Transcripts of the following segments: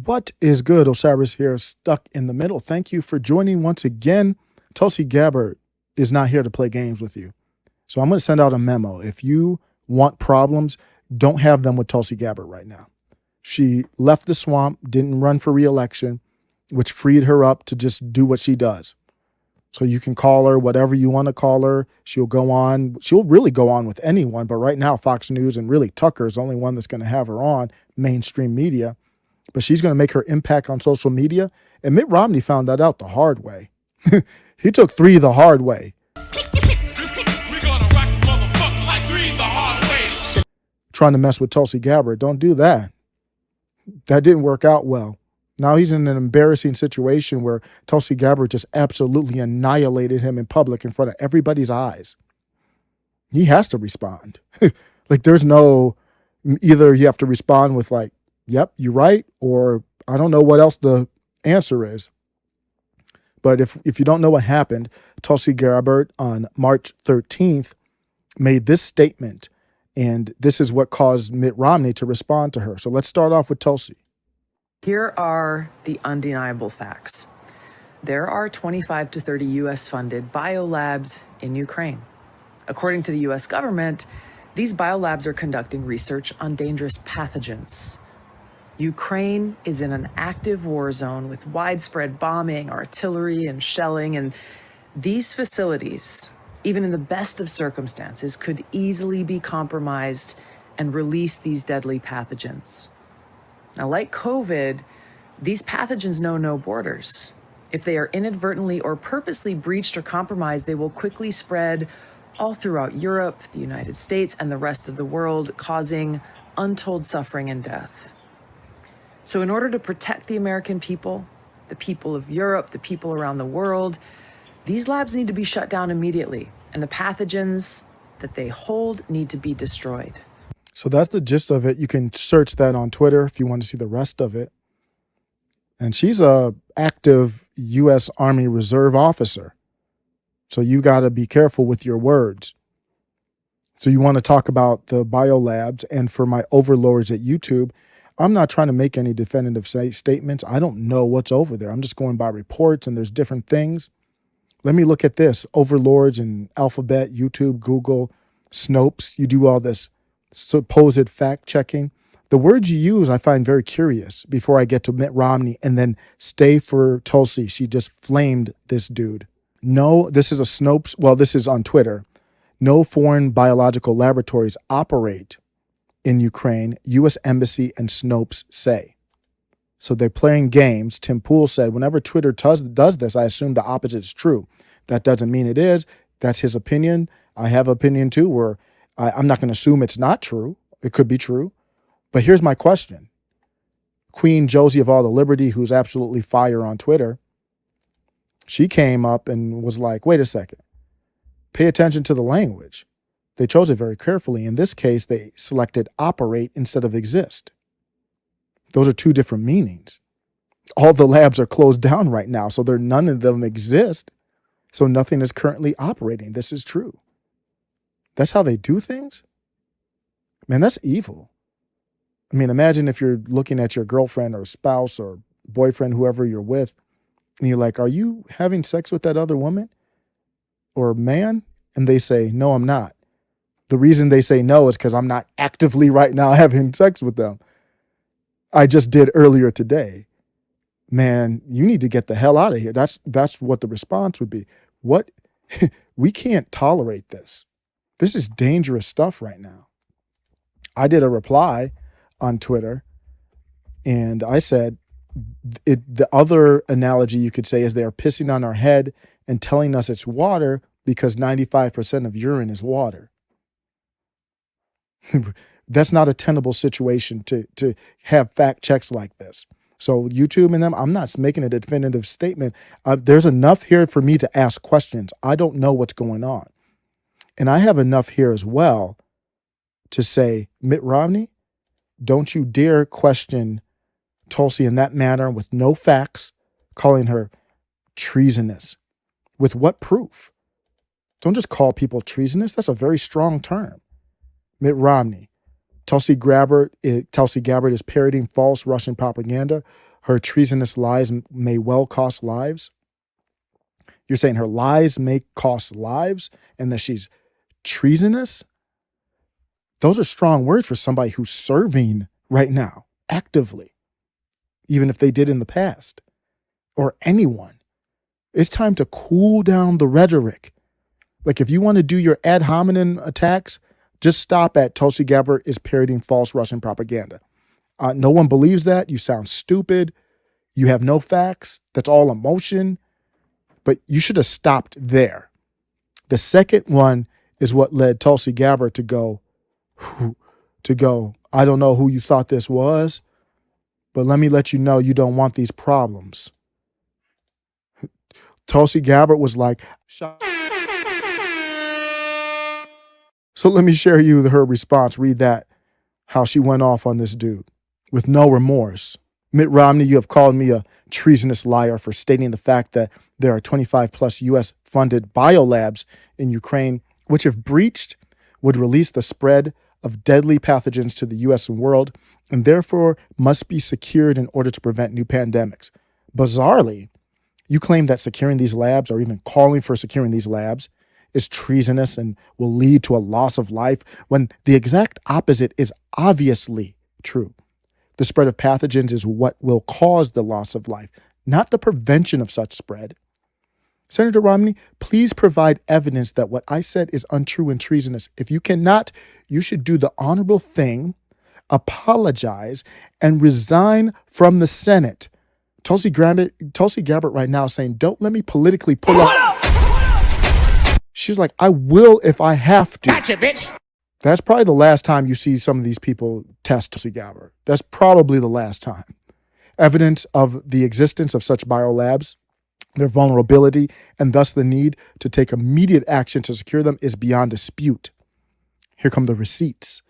What is good? Osiris here, stuck in the middle. Thank you for joining once again. Tulsi Gabbard is not here to play games with you. So I'm going to send out a memo. If you want problems, don't have them with Tulsi Gabbard right now. She left the swamp, didn't run for re-election, which freed her up to just do what she does. So you can call her whatever you want to call her. She'll go on. She'll really go on with anyone. But right now, Fox News and really Tucker is the only one that's going to have her on, mainstream media. But she's going to make her impact on social media. And Mitt Romney found that out the hard way. He took 3 the hard way. Trying to mess with Tulsi Gabbard. Don't do that. That didn't work out well. Now he's in an embarrassing situation where Tulsi Gabbard just absolutely annihilated him in public in front of everybody's eyes. He has to respond. Like there's no, either you have to respond with like, yep, you're right, or I don't know what else the answer is. But if you don't know what happened, Tulsi Gabbard on March 13th made this statement, and this is what caused Mitt Romney to respond to her. So let's start off with Tulsi. Here are the undeniable facts. There are 25 to 30 U.S.-funded biolabs in Ukraine. According to the U.S. government, these biolabs are conducting research on dangerous pathogens. Ukraine is in an active war zone with widespread bombing, artillery, and shelling, and these facilities, even in the best of circumstances, could easily be compromised and release these deadly pathogens. Now, like COVID, these pathogens know no borders. If they are inadvertently or purposely breached or compromised, they will quickly spread all throughout Europe, the United States, and the rest of the world, causing untold suffering and death. So in order to protect the American people, the people of Europe, the people around the world, these labs need to be shut down immediately, and the pathogens that they hold need to be destroyed. So that's the gist of it. You can search that on Twitter if you want to see the rest of it. And she's a active U.S. Army Reserve officer. So you got to be careful with your words. So you want to talk about the biolabs, and for my overlords at YouTube, I'm not trying to make any definitive statements. I don't know what's over there. I'm just going by reports, and there's different things. Let me look at this. Overlords and Alphabet, YouTube, Google, Snopes. You do all this supposed fact checking. The words you use I find very curious before I get to Mitt Romney and then stay for Tulsi. She just flamed this dude. No, this is a Snopes. Well, this is on Twitter. No foreign biological laboratories operate in Ukraine, U.S. Embassy and Snopes say. So they're playing games. Tim Pool said, whenever Twitter does this, I assume the opposite is true. That doesn't mean it is. That's his opinion. I have opinion too, where I'm not going to assume it's not true. It could be true. But here's my question. Queen Josie of All the Liberty, who's absolutely fire on Twitter, she came up and was like, wait a second. Pay attention to the language. They chose it very carefully. In this case, they selected operate instead of exist. Those are 2 different meanings. All the labs are closed down right now, so none of them exist. So nothing is currently operating. This is true. That's how they do things? Man, that's evil. I mean, imagine if you're looking at your girlfriend or spouse or boyfriend, whoever you're with, and you're like, are you having sex with that other woman or man? And they say, no, I'm not. The reason they say no is because I'm not actively right now having sex with them. I just did earlier today. Man, you need to get the hell out of here. That's what the response would be. What? We can't tolerate this. This is dangerous stuff right now. I did a reply on Twitter, and I said, the other analogy you could say is they are pissing on our head and telling us it's water because 95% of urine is water. That's not a tenable situation to have fact checks like this. So YouTube and them, I'm not making a definitive statement. There's enough here for me to ask questions. I don't know what's going on. And I have enough here as well to say, Mitt Romney, don't you dare question Tulsi in that manner with no facts, calling her treasonous. With what proof? Don't just call people treasonous. That's a very strong term. Mitt Romney, Tulsi Gabbard is parroting false Russian propaganda. her treasonous lies may well cost lives. You're saying her lies may cost lives and that she's treasonous? Those are strong words for somebody who's serving right now, actively, even if they did in the past, or anyone. It's time to cool down the rhetoric. Like, if you want to do your ad hominem attacks, just stop at Tulsi Gabbard is parroting false Russian propaganda. No one believes that. You sound stupid. You have no facts. That's all emotion. But you should have stopped there. The second one is what led Tulsi Gabbard to go, I don't know who you thought this was, but let me let you know you don't want these problems. Tulsi Gabbard was like, so let me share you her response. Read that, how she went off on this dude with no remorse. Mitt Romney, you have called me a treasonous liar for stating the fact that there are 25 plus U.S. funded biolabs in Ukraine, which if breached would release the spread of deadly pathogens to the U.S. and world, and therefore must be secured in order to prevent new pandemics. Bizarrely, you claim that securing these labs, or even calling for securing these labs, is treasonous and will lead to a loss of life, when the exact opposite is obviously true. The spread of pathogens is what will cause the loss of life, not the prevention of such spread. Senator Romney, please provide evidence that what I said is untrue and treasonous. If you cannot, you should do the honorable thing, apologize, and resign from the Senate. Tulsi Gabbard right now saying, don't let me politically pull up. She's like, I will if I have to. Gotcha, bitch. That's probably the last time you see some of these people test Tulsi Gabbard. That's probably the last time. Evidence of the existence of such biolabs, their vulnerability, and thus the need to take immediate action to secure them is beyond dispute. Here come the receipts.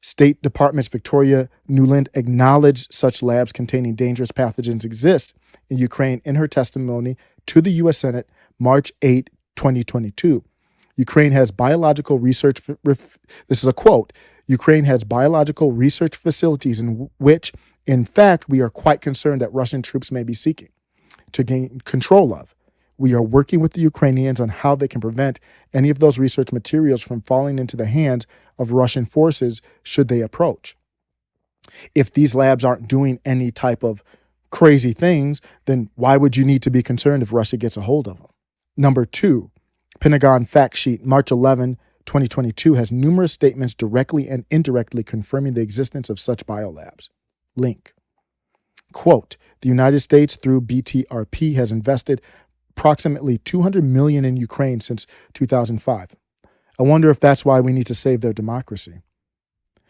State Department's Victoria Nuland acknowledged such labs containing dangerous pathogens exist in Ukraine in her testimony to the U.S. Senate, March 8, 2022. Ukraine has biological research, this is a quote, Ukraine has biological research facilities in which, in fact, we are quite concerned that Russian troops may be seeking to gain control of. We are working with the Ukrainians on how they can prevent any of those research materials from falling into the hands of Russian forces should they approach. If these labs aren't doing any type of crazy things, then why would you need to be concerned if Russia gets a hold of them? Number two, Pentagon fact sheet, March 11, 2022, has numerous statements directly and indirectly confirming the existence of such biolabs. Link. Quote, the United States through BTRP has invested approximately $200 million in Ukraine since 2005. I wonder if that's why we need to save their democracy.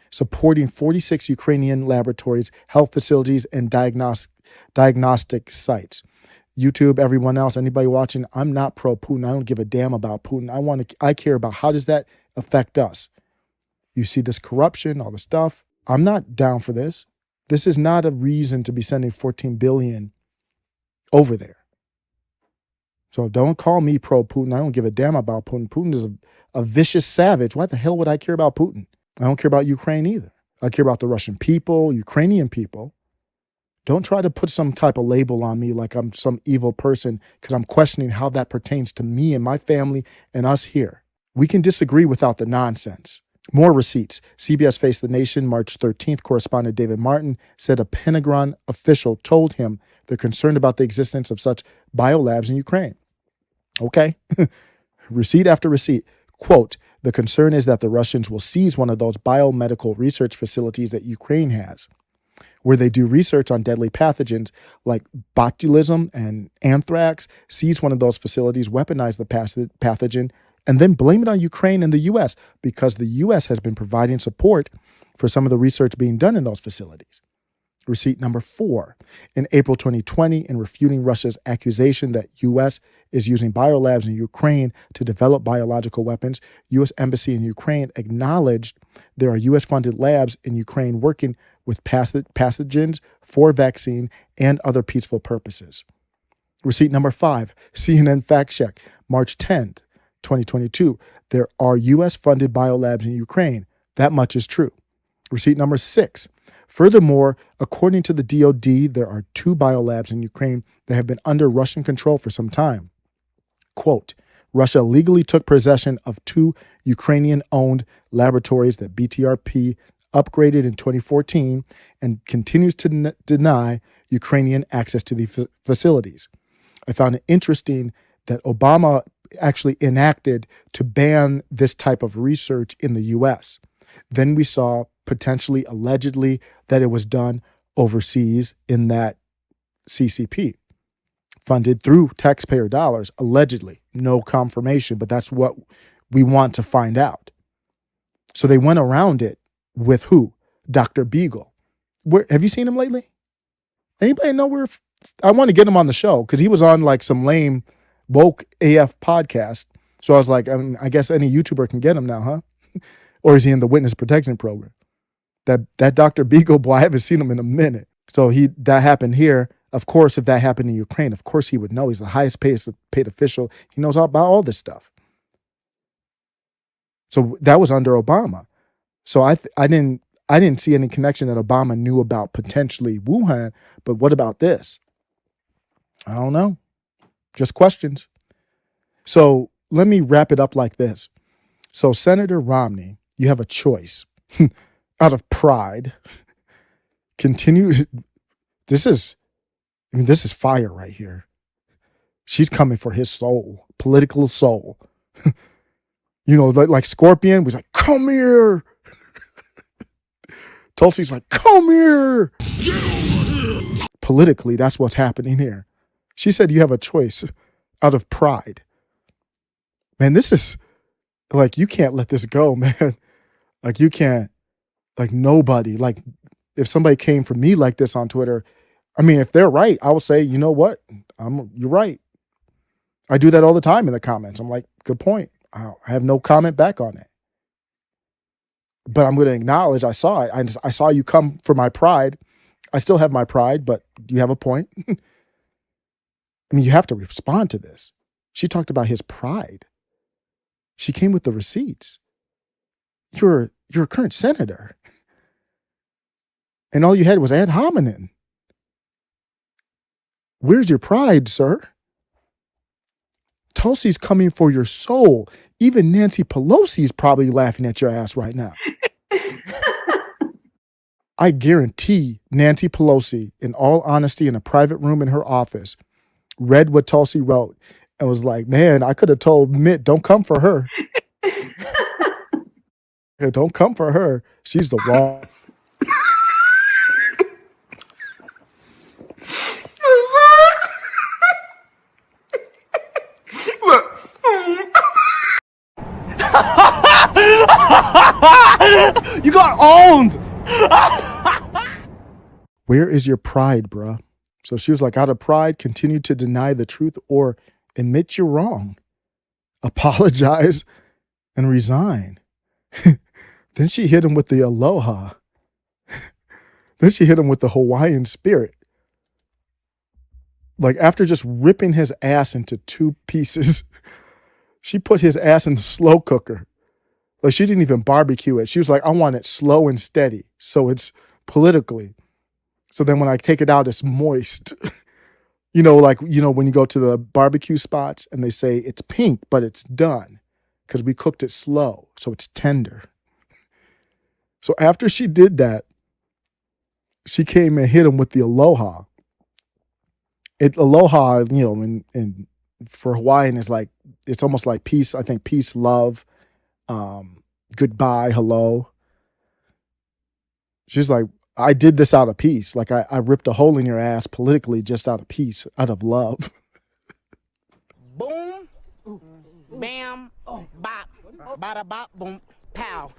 Supporting 46 Ukrainian laboratories, health facilities, and diagnostic sites. YouTube, everyone else, anybody watching, I'm not pro-Putin. I don't give a damn about Putin. I care about how does that affect us. You see this corruption, all the stuff. I'm not down for this. This is not a reason to be sending $14 billion over there. So don't call me pro-Putin. I don't give a damn about Putin. Putin is a vicious savage. Why the hell would I care about Putin? I don't care about Ukraine either. I care about the Russian people, Ukrainian people. Don't try to put some type of label on me like I'm some evil person because I'm questioning how that pertains to me and my family and us here. We can disagree without the nonsense. More receipts. CBS Face the Nation, March 13th, correspondent David Martin said a Pentagon official told him they're concerned about the existence of such biolabs in Ukraine. Okay. Receipt after receipt. Quote, the concern is that the Russians will seize one of those biomedical research facilities that Ukraine has, where they do research on deadly pathogens like botulism and anthrax, seize one of those facilities, weaponize the pathogen, and then blame it on Ukraine and the U.S. because the U.S. has been providing support for some of the research being done in those facilities. Receipt number 4. In April 2020, in refuting Russia's accusation that U.S. is using biolabs in Ukraine to develop biological weapons, U.S. Embassy in Ukraine acknowledged there are U.S.-funded labs in Ukraine working with pathogens for vaccine and other peaceful purposes. Receipt number 5, CNN Fact Check, March 10th, 2022. There are U.S.-funded biolabs in Ukraine. That much is true. Receipt number 6, Furthermore, according to the DoD, there are 2 biolabs in Ukraine that have been under Russian control for some time. Quote, Russia illegally took possession of 2 Ukrainian-owned laboratories that BTRP upgraded in 2014 and continues to deny Ukrainian access to the facilities. I found it interesting that Obama actually enacted to ban this type of research in the U.S. Then we saw potentially, allegedly, that it was done overseas in that CCP, funded through taxpayer dollars, allegedly. No confirmation, but that's what we want to find out. So they went around it with who? Dr. Beagle. Where have you seen him lately? Anybody know where? I want to get him on the show because he was on like some lame woke AF podcast. So I was like, I guess any YouTuber can get him now, huh? Or is he in the witness protection program? That Dr. Beagle boy, I haven't seen him in a minute. So that happened here. Of course, if that happened in Ukraine, of course he would know. He's the highest paid official. He knows all about all this stuff. So that was under Obama. So I didn't see any connection that Obama knew about potentially Wuhan. But what about this? I don't know. Just questions. So let me wrap it up like this. So Senator Romney, you have a choice. Out of pride, continue. This is fire right here. She's coming for his soul, political soul. You know, like Scorpion was like, come here. Tulsi's like, come here. Politically, that's what's happening here. She said you have a choice out of pride. Man, this is like, you can't let this go, man. Like you can't, like nobody, like if somebody came for me like this on Twitter, I mean, if they're right, I will say, you know what? You're right. I do that all the time in the comments. I'm like, good point. I have no comment back on it. But I'm going to acknowledge I saw it. I saw you come for my pride. I still have my pride, but you have a point. I mean, you have to respond to this. She talked about his pride. She came with the receipts. You're a current senator. And all you had was ad hominem. Where's your pride, sir? Tulsi's coming for your soul. Even Nancy Pelosi's probably laughing at your ass right now. I guarantee Nancy Pelosi, in all honesty, in a private room in her office, read what Tulsi wrote and was like, man, I could have told Mitt, don't come for her. Yeah, don't come for her. She's the wrong. You got owned. Where is your pride, bruh? So she was like, out of pride, continue to deny the truth or admit you're wrong. Apologize and resign. Then she hit him with the aloha. Then she hit him with the Hawaiian spirit. Like after just ripping his ass into 2 pieces, she put his ass in the slow cooker. Like she didn't even barbecue it. She was like, I want it slow and steady. So it's politically. So then when I take it out, it's moist. You know, like, you know, when you go to the barbecue spots and they say it's pink, but it's done because we cooked it slow. So it's tender. So after she did that, she came and hit him with the aloha. Aloha, you know, in for Hawaiian is like, it's almost like peace. I think peace, love, goodbye, hello. She's like, I did this out of peace. Like I ripped a hole in your ass politically just out of peace, out of love. Boom, bam, bop, bada bop, boom, pow.